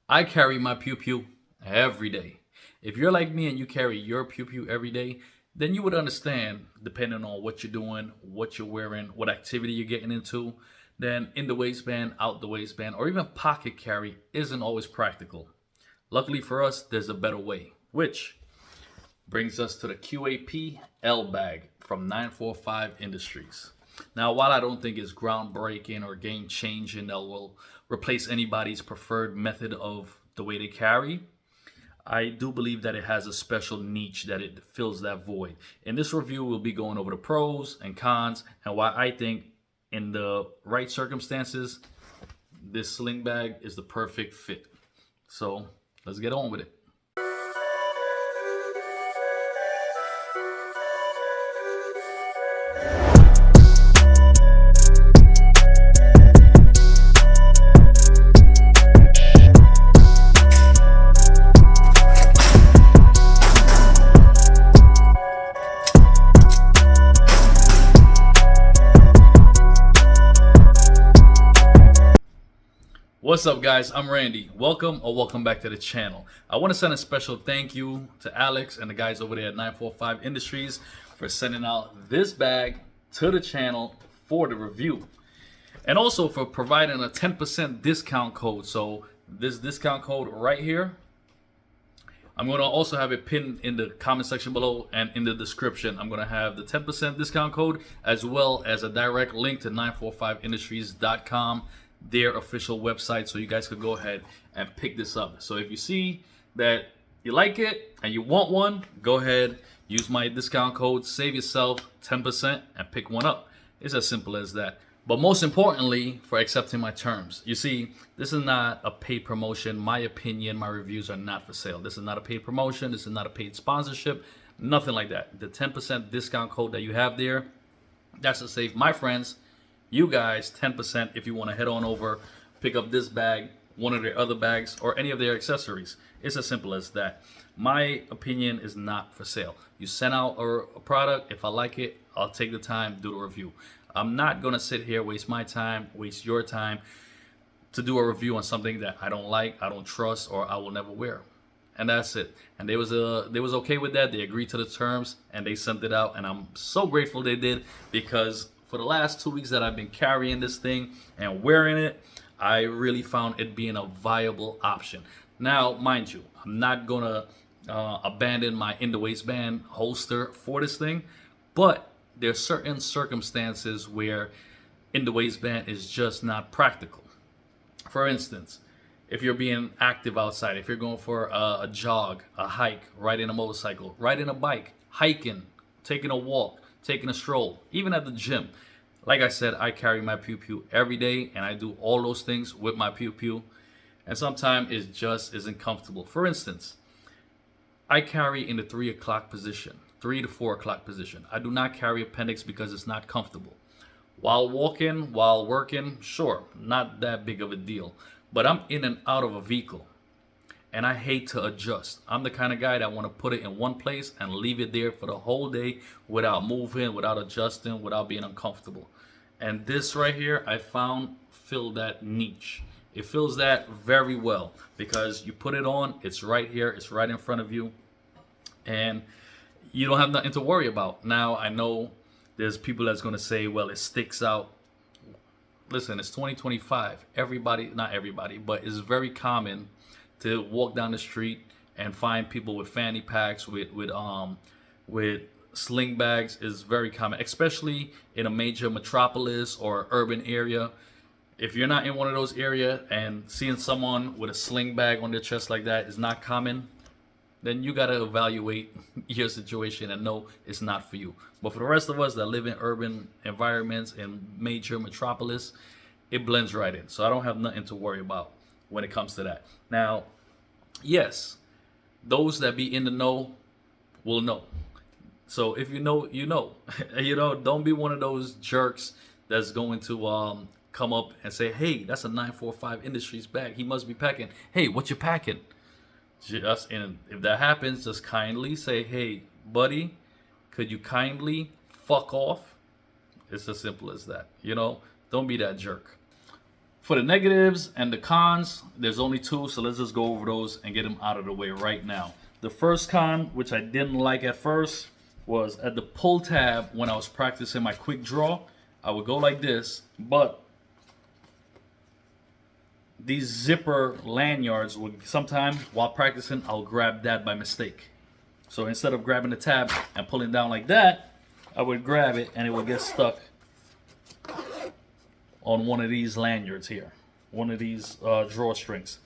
I carry my pew pew every day. If you're like me and you carry your pew pew every day, then you would understand, depending on what you're doing, what you're wearing, what activity you're getting into, then in the waistband, out the waistband, or even pocket carry isn't always practical. Luckily for us, there's a better way, which brings us to the QAPL bag from 945 Industries. Now, while I don't think it's groundbreaking or game changing that will replace anybody's preferred method of the way they carry, I do believe that it has a special niche that it fills that void. In this review, we'll be going over the pros and cons and why I think in the right circumstances, this sling bag is the perfect fit. So let's get on with it. What's up, guys? I'm Randy. Welcome back to the channel. I want to send a special thank you to Alex and the guys over there at 945 Industries for sending out this bag to the channel for the review, and also for providing a 10% discount code. So this discount code right here, I'm going to also have it pinned in the comment section below, and in the description I'm going to have the 10% discount code as well as a direct link to 945industries.com, their official website, so you guys could go ahead and pick this up. So if you see that you like it and you want one, go ahead, use my discount code, save yourself 10% and pick one up. It's as simple as that. But most importantly, for accepting my terms. You see, this is not a paid promotion. My opinion, my reviews are not for sale. This is not a paid promotion. This is not a paid sponsorship. Nothing like that. The 10% discount code that you have there, that's to save my friends, you guys, 10% if you want to head on over, pick up this bag, one of their other bags, or any of their accessories. It's as simple as that. My opinion is not for sale. You send out a product. If I like it, I'll take the time, do the review. I'm not going to sit here, waste my time, waste your time to do a review on something that I don't like, I don't trust, or I will never wear. And that's it. And they was okay with that. They agreed to the terms and they sent it out. And I'm so grateful they did, because for the last 2 weeks that I've been carrying this thing and wearing it, I really found it being a viable option. Now, mind you, I'm not gonna abandon my in the waistband holster for this thing, but there's certain circumstances where in the waistband is just not practical. For instance, if you're being active outside, if you're going for a jog, a hike, riding a motorcycle, riding a bike, hiking, taking a walk, taking a stroll, even at the gym. Like I said, I carry my pew pew every day and I do all those things with my pew pew, and sometimes it just isn't comfortable. For instance, I carry in the 3 o'clock position, 3 to 4 o'clock position. I do not carry appendix because it's not comfortable. While walking, while working, sure, not that big of a deal. But I'm in and out of a vehicle and I hate to adjust. I'm the kind of guy that want to put it in one place and leave it there for the whole day without moving, without adjusting, without being uncomfortable. And this right here, I found fill that niche. It fills that very well because you put it on, it's right here, it's right in front of you, and you don't have nothing to worry about. Now, I know there's people that's going to say, well, it sticks out. Listen, it's 2025. Everybody, not everybody, but it's very common to walk down the street and find people with fanny packs, with sling bags is very common, especially in a major metropolis or urban area. If you're not in one of those areas and seeing someone with a sling bag on their chest like that is not common, then you got to evaluate your situation and know it's not for you. But for the rest of us that live in urban environments and major metropolis, it blends right in. So I don't have nothing to worry about when it comes to that. Now, yes, those that be in the know will know. So if you know, you know. Don't be one of those jerks that's going to come up and say, hey, that's a 945 Industries bag. He must be packing. Hey, what you packing? And if that happens, just kindly say, hey, buddy, could you kindly fuck off? It's as simple as that. Don't be that jerk. For the negatives and the cons, there's only two, so let's just go over those and get them out of the way right now. The first con, which I didn't like at first, was at the pull tab when I was practicing my quick draw. I would go like this, but these zipper lanyards would sometimes, while practicing, I'll grab that by mistake. So instead of grabbing the tab and pulling down like that, I would grab it and it would get stuck on one of these lanyards here, one of these drawstrings.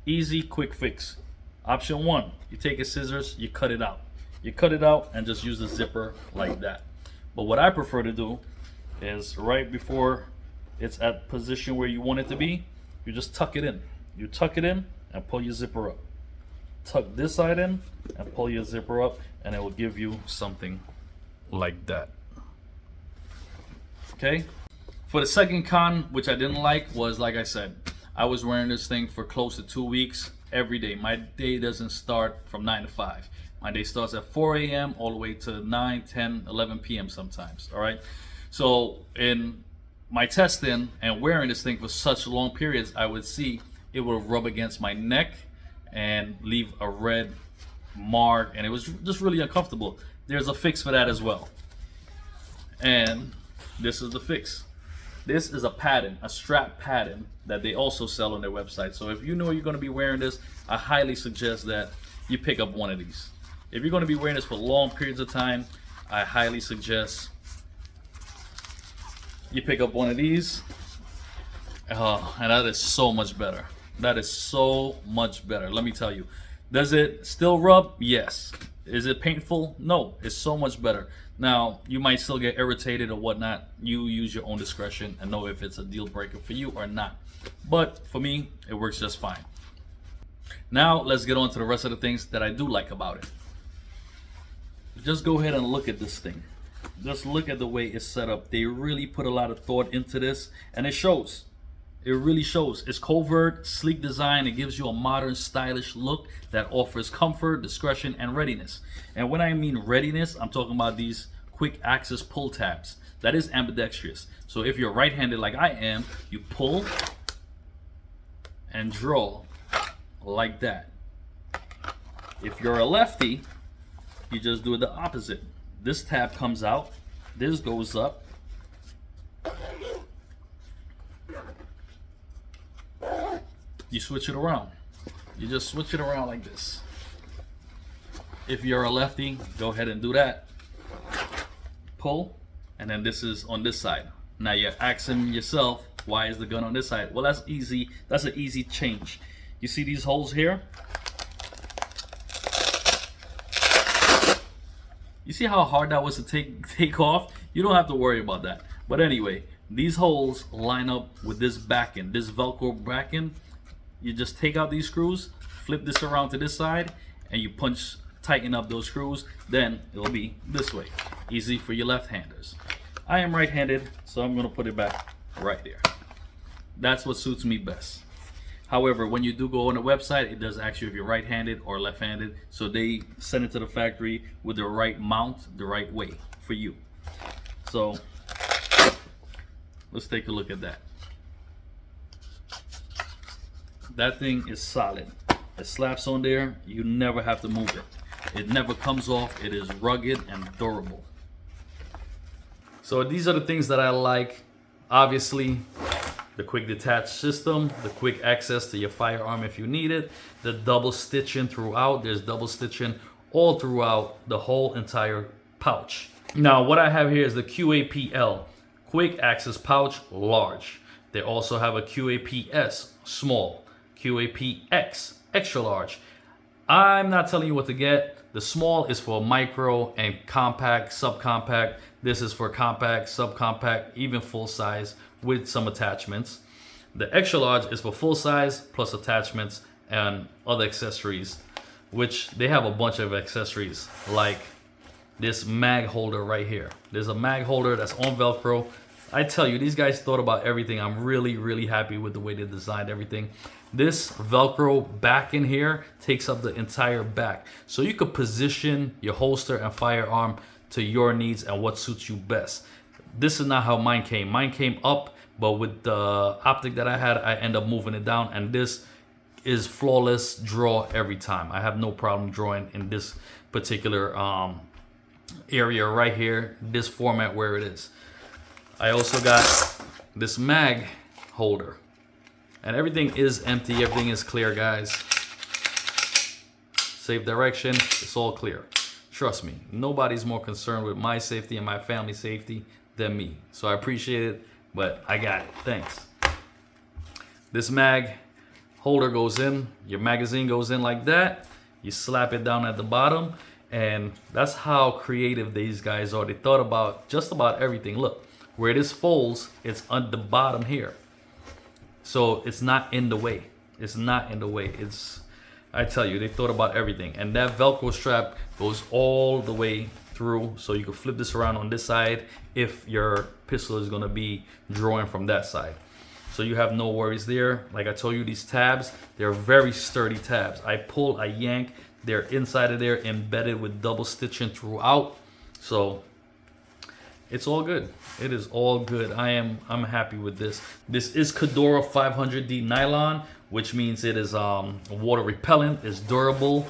Easy, quick fix. Option one, you take a scissors, you cut it out. You cut it out and just use the zipper like that. But what I prefer to do is right before it's at position where you want it to be, you just tuck it in. You tuck it in and pull your zipper up. Tuck this side in and pull your zipper up, and it will give you something like that. Okay? For the second con, which I didn't like, was like I said, I was wearing this thing for close to 2 weeks every day. My day doesn't start from 9 to 5. My day starts at 4 a.m. all the way to 9, 10, 11 p.m. sometimes, all right? So in my testing and wearing this thing for such long periods, I would see it would rub against my neck and leave a red mark, and it was just really uncomfortable. There's a fix for that as well. And this is the fix. This is a pattern, a strap pattern that they also sell on their website. So if you know you're going to be wearing this, I highly suggest that you pick up one of these. If you're going to be wearing this for long periods of time, I highly suggest you pick up one of these. And that is so much better. That is so much better. Let me tell you. Does it still rub? Yes. Is it painful? No. It's so much better. Now, you might still get irritated or whatnot. You use your own discretion and know if it's a deal breaker for you or not. But for me, it works just fine. Now, let's get on to the rest of the things that I do like about it. Just go ahead and look at this thing. Just look at the way it's set up. They really put a lot of thought into this, and it shows. It really shows. It's covert, sleek design. It gives you a modern, stylish look that offers comfort, discretion, and readiness. And when I mean readiness, I'm talking about these quick access pull tabs. That is ambidextrous. So if you're right-handed like I am, you pull and draw like that. If you're a lefty, you just do it the opposite. This tab comes out, this goes up. You switch it around. You just switch it around like this. If you're a lefty, go ahead and do that. Pull, and then this is on this side. Now you're asking yourself, why is the gun on this side? Well, that's easy. That's an easy change. You see these holes here? You see how hard that was to take off? You don't have to worry about that. But anyway, these holes line up with this back end, this Velcro back end. You just take out these screws, flip this around to this side, and you tighten up those screws. Then it'll be this way. Easy for your left-handers. I am right-handed, so I'm gonna put it back right there. That's what suits me best. However, when you do go on the website, it does ask you if you're right-handed or left-handed, so they send it to the factory with the right mount, the right way for you. So let's take a look at that. That thing is solid. It slaps on there, you never have to move it. It never comes off. It is rugged and durable. So these are the things that I like. Obviously, the quick detach system, the quick access to your firearm if you need it, the double stitching throughout. There's double stitching all throughout the whole entire pouch. Now, what I have here is the QAPL, quick access pouch, large. They also have a QAPS, small, QAPX, extra large. I'm not telling you what to get. The small is for micro and compact, subcompact. This is for compact, subcompact, even full size with some attachments. The extra large is for full size plus attachments and other accessories, which they have a bunch of accessories like this mag holder right here. There's a mag holder that's on Velcro. I tell you, these guys thought about everything. I'm really, really happy with the way they designed everything. This Velcro back in here takes up the entire back. So you could position your holster and firearm to your needs and what suits you best. This is not how mine came. Mine came up, but with the optic that I had, I end up moving it down, and this is flawless draw every time. I have no problem drawing in this particular area right here, this format where it is. I also got this mag holder, and everything is empty, everything is clear, guys. Safe direction, it's all clear. Trust me, nobody's more concerned with my safety and my family safety than me. So I appreciate it, but I got it, thanks. This mag holder goes in, your magazine goes in like that, you slap it down at the bottom, and that's how creative these guys are. They thought about just about everything. Look, where this folds, it's on the bottom here. So it's not in the way. It's not in the way. It's, I tell you, they thought about everything. And that Velcro strap goes all the way through, so you can flip this around on this side if your pistol is gonna be drawing from that side. So you have no worries there. Like I told you, these tabs, they're very sturdy tabs. I pull, I yank, they're inside of there, embedded with double stitching throughout. So it's all good. It is all good. I'm happy with this. This is Khadora 500D nylon, which means it is water repellent, it's durable.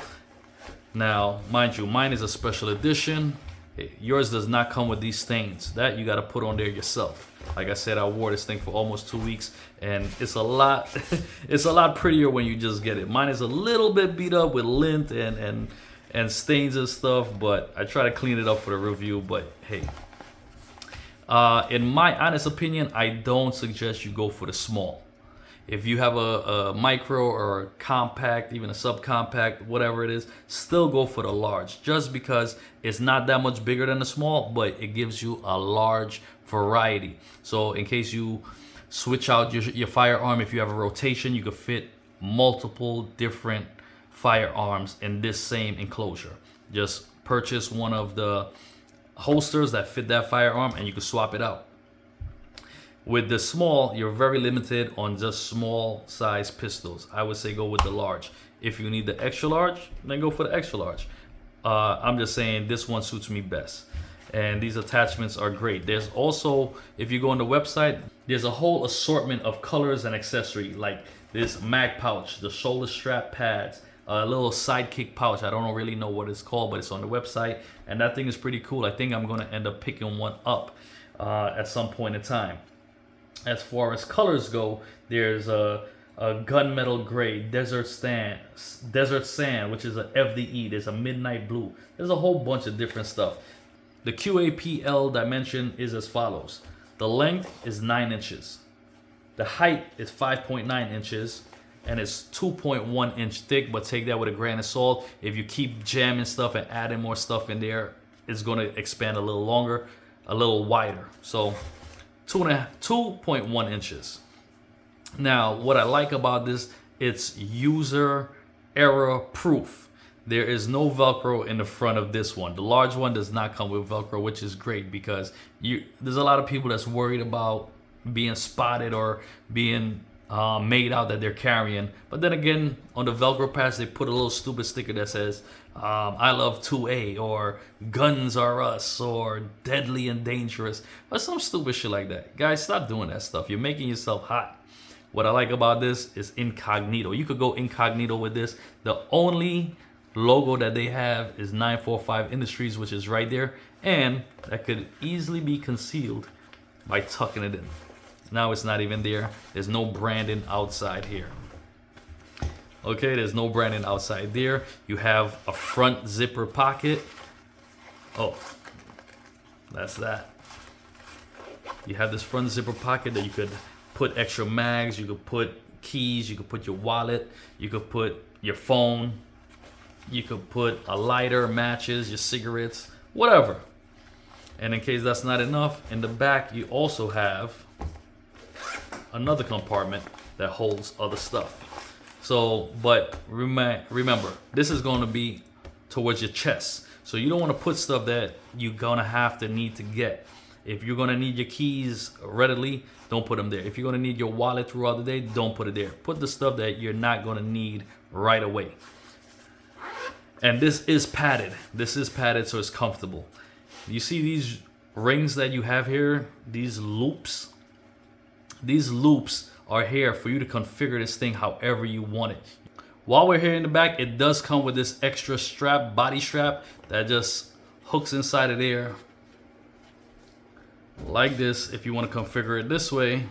Now, mind you, mine is a special edition. Yours does not come with these stains. That you got to put on there yourself. Like I said, I wore this thing for almost 2 weeks, and it's a lot it's a lot prettier when you just get it. Mine is a little bit beat up with lint and stains and stuff, but I try to clean it up for the review. But hey, in my honest opinion, I don't suggest you go for the small. If you have a micro or a compact, even a subcompact, whatever it is, still go for the large, just because it's not that much bigger than the small, but it gives you a large variety. So in case you switch out your firearm, if you have a rotation, you could fit multiple different firearms in this same enclosure. Just purchase one of the holsters that fit that firearm and you can swap it out. With the small, you're very limited on just small size pistols. I would say go with the large. If you need the extra large, then go for the extra large. I'm just saying this one suits me best. And these attachments are great. There's also, if you go on the website, there's a whole assortment of colors and accessories, like this mag pouch, the shoulder strap pads, a little sidekick pouch. I don't really know what it's called, but it's on the website. And that thing is pretty cool. I think I'm gonna end up picking one up at some point in time. As far as colors go, there's a gunmetal gray, desert sand, which is a FDE. There's a midnight blue. There's a whole bunch of different stuff. The QAPL dimension is as follows. The length is 9 inches. The height is 5.9 inches. And it's 2.1 inch thick, but take that with a grain of salt. If you keep jamming stuff and adding more stuff in there, it's going to expand a little longer, a little wider. So 2.1 inches. Now, what I like about this, it's user error proof. There is no Velcro in the front of this one. The large one does not come with Velcro, which is great because there's a lot of people that's worried about being spotted or being made out that they're carrying. But then again, on the Velcro pads, they put a little stupid sticker that says, I love 2A, or guns are us, or deadly and dangerous, or some stupid shit like that. Guys, stop doing that stuff. You're making yourself hot. What I like about this is incognito. You could go incognito with this. The only logo that they have is 945 Industries, which is right there, and that could easily be concealed by tucking it in. Now it's not even there. There's no branding outside here. Okay, there's no branding outside there. You have a front zipper pocket. Oh, that's that. You have this front zipper pocket that you could put extra mags, you could put keys, you could put your wallet, you could put your phone, you could put a lighter, matches, your cigarettes, whatever. And in case that's not enough, in the back you also have another compartment that holds other stuff. So, but remember, this is going to be towards your chest. So you don't want to put stuff that you're going to need to get. If you're going to need your keys readily, don't put them there. If you're going to need your wallet throughout the day, don't put it there. Put the stuff that you're not going to need right away. And this is padded. This is padded, so it's comfortable. You see these rings that you have here, these loops? These loops are here for you to configure this thing however you want it. While we're here in the back, it does come with this extra strap, body strap, that just hooks inside of there like this if you want to configure it this way.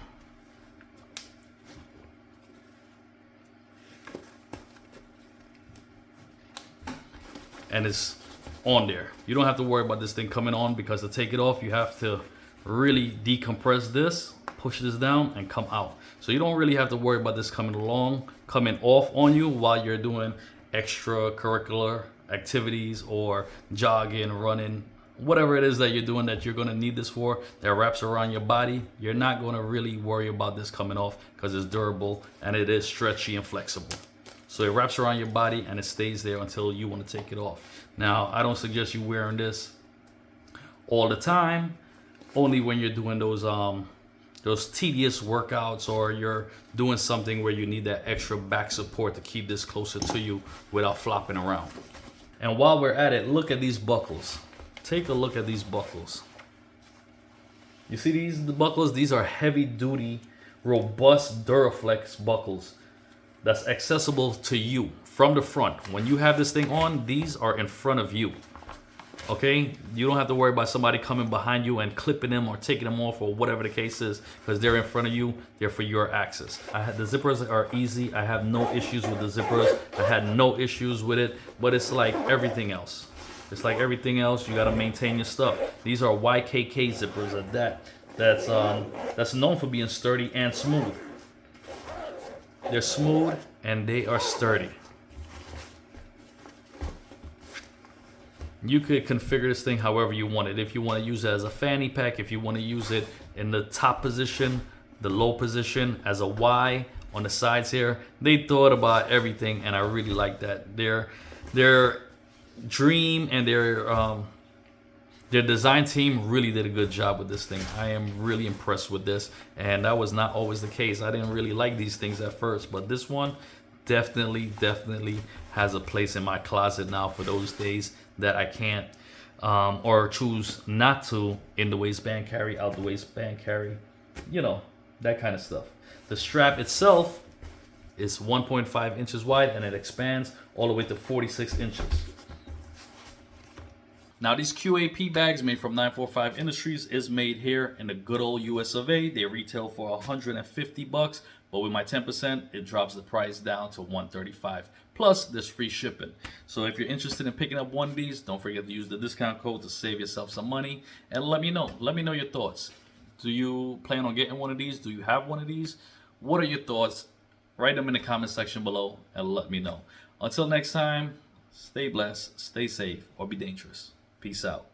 And it's on there. You don't have to worry about this thing coming on, because to take it off, you have to really decompress this, push this down, and come out. So you don't really have to worry about this coming off on you while you're doing extracurricular activities or jogging, running, whatever it is that you're doing that you're going to need this for, that wraps around your body. You're not going to really worry about this coming off because it's durable and it is stretchy and flexible. So it wraps around your body and it stays there until you want to take it off. Now, I don't suggest you wearing this all the time, only when you're doing those tedious workouts, or you're doing something where you need that extra back support to keep this closer to you without flopping around. And while we're at it, look at these buckles. Take a look at these buckles. You see the buckles? These are heavy duty, robust Duraflex buckles that's accessible to you from the front. When you have this thing on, these are in front of you. Okay, you don't have to worry about somebody coming behind you and clipping them or taking them off or whatever the case is, because they're in front of you. They're for your access. The zippers are easy. I have no issues with the zippers. I had no issues with it, but it's like everything else. It's like everything else. You got to maintain your stuff. These are YKK zippers at that. That's known for being sturdy and smooth. They're smooth and they are sturdy. You could configure this thing however you want it. If you want to use it as a fanny pack, if you want to use it in the top position, the low position, as a Y on the sides here. They thought about everything, and I really like that. Their dream and their design team really did a good job with this thing. I am really impressed with this, and that was not always the case. I didn't really like these things at first, but this one definitely has a place in my closet now for those days that I can't or choose not to in the waistband carry, out the waistband carry, you know, that kind of stuff. The strap itself is 1.5 inches wide, and it expands all the way to 46 inches. Now, these QAP bags made from 945 Industries is made here in the good old US of A. They retail for $150, but with my 10%, it drops the price down to $135. Plus, there's free shipping. So if you're interested in picking up one of these, don't forget to use the discount code to save yourself some money. And let me know. Let me know your thoughts. Do you plan on getting one of these? Do you have one of these? What are your thoughts? Write them in the comment section below and let me know. Until next time, stay blessed, stay safe, or be dangerous. Peace out.